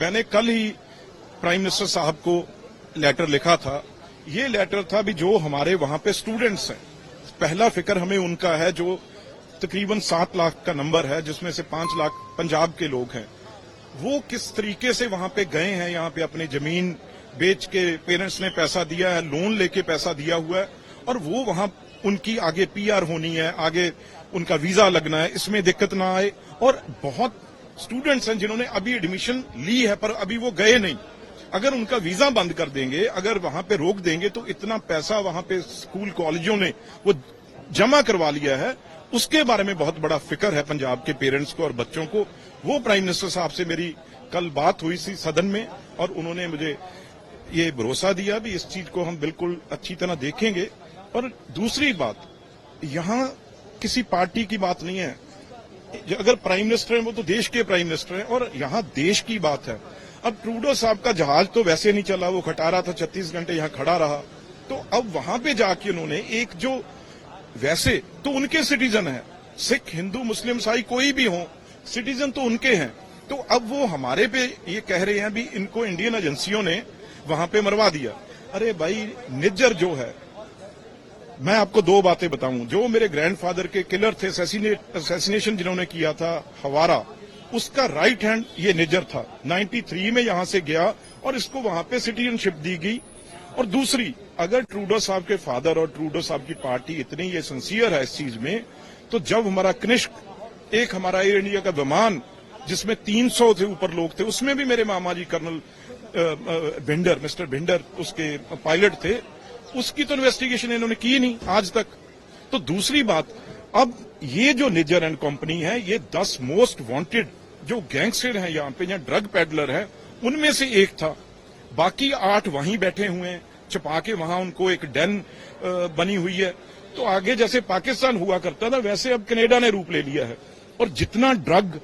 मैंने कल ही prime minister साहब को लेटर लिखा था। ये लेटर था भी जो हमारे वहां पे स्टूडेंट्स हैं, पहला फिक्र हमें उनका है जो तकरीबन 7 लाख का नंबर है, जिसमें से 5 लाख पंजाब के लोग हैं। वो किस तरीके से वहां पे गए हैं, यहाँ पे अपनी जमीन बेच के पेरेंट्स ने पैसा दिया है, लोन लेके पैसा दिया हुआ है, और वो वहां उनकी आगे पीआर होनी है, आगे उनका वीजा लगना है, इसमें दिक्कत ना आए। और बहुत स्टूडेंट्स हैं जिन्होंने अभी एडमिशन ली है पर अभी वो गए नहीं। अगर उनका वीजा बंद कर देंगे, अगर वहां पे रोक देंगे, तो इतना पैसा वहां पे स्कूल कॉलेजों ने वो जमा करवा लिया है, उसके बारे में बहुत बड़ा फिक्र है पंजाब के पेरेंट्स को और बच्चों को। वो प्राइम मिनिस्टर साहब से मेरी कल बात हुई थी सदन में, और उन्होंने मुझे ये भरोसा दिया भी इस चीज को हम बिल्कुल अच्छी तरह देखेंगे। और दूसरी बात, यहां किसी पार्टी की बात नहीं है। अगर प्राइम मिनिस्टर हैं वो तो देश के प्राइम मिनिस्टर हैं, और यहां देश की बात है। अब ट्रूडो साहब का जहाज तो वैसे नहीं चला, वो खटारा था, 36 घंटे यहां खड़ा रहा। तो अब वहां पे जाके उन्होंने एक जो वैसे तो उनके सिटीजन है, सिख हिंदू मुस्लिम ईसाई कोई भी हो, सिटीजन तो उनके हैं। तो अब वो हमारे पे ये कह रहे हैं भी इनको इंडियन एजेंसियों ने वहां पे मरवा दिया। अरे भाई, निज्जर जो है, मैं आपको 2 बातें बताऊं। जो मेरे ग्रैंडफादर के किलर थे, असैसिनेशन जिन्होंने किया था हवारा, उसका राइट हैंड ये निज्जर था। 93 में यहां से गया और इसको वहां पे सिटीजनशिप दी गई। और दूसरी, अगर ट्रूडो साहब के फादर और ट्रूडो साहब की पार्टी इतनी ये सिंसियर है इस चीज में, तो जब हमारा कनिष्क, एक हमारा एयर इंडिया का विमान जिसमें 300 से ऊपर लोग थे, उसमें भी मेरे मामा जी कर्नल भिंडर, मिस्टर भिंडर उसके पायलट थे, उसकी तो इन्वेस्टिगेशन इन्होंने की नहीं आज तक। तो दूसरी बात, अब ये जो निज्जर एंड कंपनी है, ये 10 मोस्ट वांटेड जो गैंगस्टर हैं यहाँ पे, यहाँ ड्रग पेडलर है, उनमें से एक था। बाकी 8 वहीं बैठे हुए हैं, छुपा के वहां उनको एक डेन बनी हुई है। तो आगे जैसे पाकिस्तान हुआ करता था, वैसे अब कनाडा ने रूप ले लिया है। और जितना ड्रग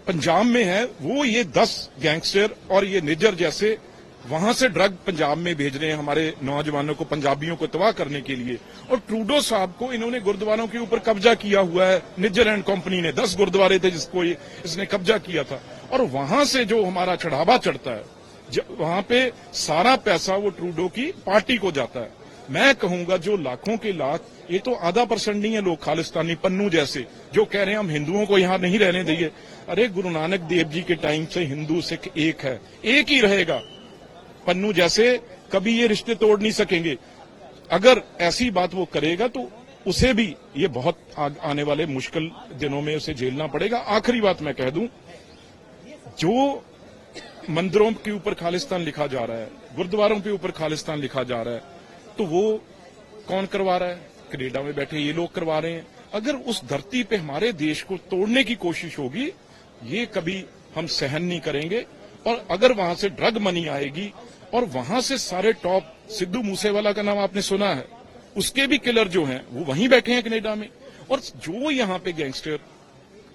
पंजाब में है, वो ये 10 गैंगस्टर और ये निज्जर जैसे वहां से ड्रग पंजाब में भेज रहे हैं हमारे नौजवानों को, पंजाबियों को तबाह करने के लिए। और ट्रूडो साहब को इन्होंने गुरुद्वारों के ऊपर कब्जा किया हुआ है, निज्जर एंड कंपनी ने। 10 गुरुद्वारे थे जिसको इसने कब्जा किया था, और वहां से जो हमारा चढ़ावा चढ़ता है, वहां पे सारा पैसा वो ट्रूडो की पार्टी को जाता है। मैं कहूंगा जो लाखों के लाख, ये तो आधा % नहीं है लोग खालिस्तानी पन्नू जैसे, जो कह रहे हैं हम हिंदुओं को यहां नहीं रहने देंगे। अरे गुरु नानक देव जी के टाइम से हिंदू सिख एक है, एक ही रहेगा। पन्नू जैसे कभी ये रिश्ते तोड़ नहीं सकेंगे। अगर ऐसी बात वो करेगा तो उसे भी ये बहुत आने वाले मुश्किल दिनों में उसे झेलना पड़ेगा। आखिरी बात मैं कह दूं, जो मंदिरों के ऊपर खालिस्तान लिखा जा रहा है, गुरुद्वारों के ऊपर खालिस्तान लिखा जा रहा है, तो वो कौन करवा रहा है? कनाडा में बैठे ये लोग करवा रहे हैं। अगर उस धरती पे हमारे देश को तोड़ने की कोशिश होगी, ये कभी हम सहन नहीं करेंगे। और अगर वहां से ड्रग मनी आएगी, और वहां से सारे टॉप, सिद्धू मूसेवाला का नाम आपने सुना है, उसके भी किलर जो हैं वो वहीं बैठे हैं कनाडा में। और जो यहां पे गैंगस्टर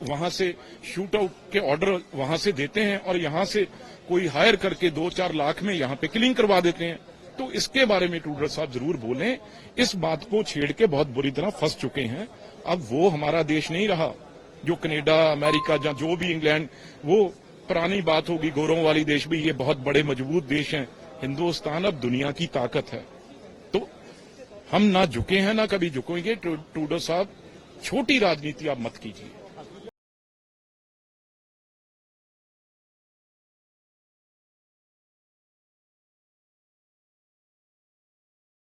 वहां से शूट आउट के ऑर्डर वहां से देते हैं, और यहां से कोई हायर करके 2-4 लाख में यहां पे किलिंग करवा देते हैं। तो इसके बारे में ट्रूडो साहब जरूर बोलें। इस बात को छेड़ के बहुत बुरी तरह फंस चुके हैं। अब वो हमारा देश नहीं रहा जो कनाडा, अमेरिका, या जो भी इंग्लैंड, वो पुरानी बात होगी गोरों वाली देश भी। ये बहुत बड़े मजबूत देश हैं। हिंदुस्तान अब दुनिया की ताकत है। तो हम ना झुके हैं, ना कभी झुकेंगे। ट्रूडो साहब, छोटी राजनीति आप मत कीजिए।